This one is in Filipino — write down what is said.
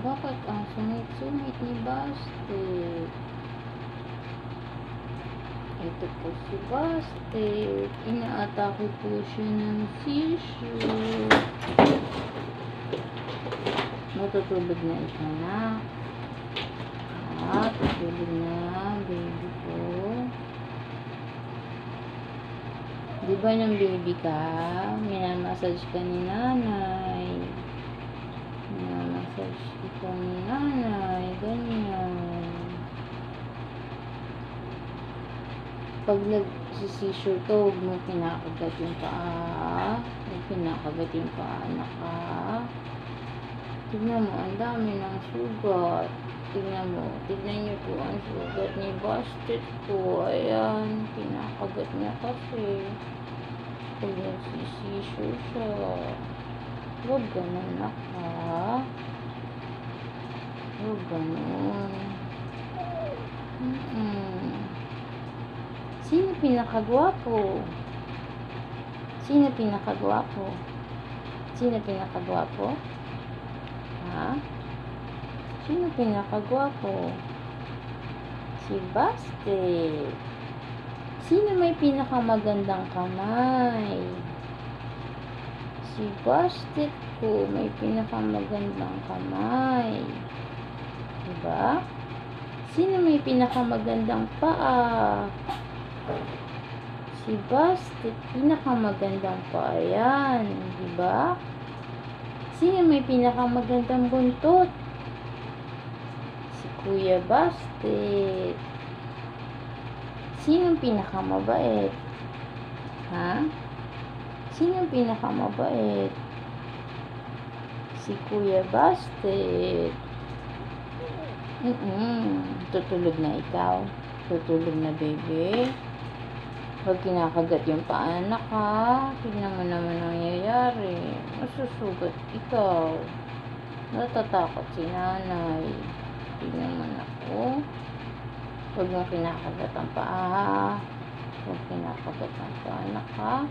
Bakit ang sungit-sungit ni Bastet? Ito po si Bastet. Inaatake po siya ng seizure. Matutulog na ito na. Tutulog na, baby ko. Di ba ng baby ka? Minamassage ka ni nanay. Minamassage ito ni nanay. Ganyan. Pag nag-seizure ka, huwag mo pinakagat yung paa. Huwag pinakagat yung paa, anak ka. Tignan mo, ang dami ng sugat. Tignan mo, tignan niyo po ang sugat ni Bastet ko. Ayan, pinakagat niya kasi. Pag nagsisissure siya. Huwag ganun na ka. Huwag ganun. Sino pinakagwapo? Sino pinakagwapo? Sino pinakagwapo? Ha? Sino pinakagwapo? Si Bastet. Sino may pinakamagandang kamay? Si Bastet ko may pinakamagandang kamay. Diba? Sino may pinakamagandang paa? Si Bastet, pinakamagandang paa yan. Diba? Sino may pinakamagandang buntot? Si Kuya Bastet. Sinong pinakamabait? Ha? Sinong pinakamabait? Si Kuya Bastet. Tutulog na ikaw. Tutulog na, baby. Huwag kinakagat yung paanak, ha? Tignan mo naman ang nangyayari. Masusugat ikaw. Natatakot si nanay. Tignan mo na ko. Huwag mo kinakagat ang paa. Huwag kinakagat ang paanak, ha?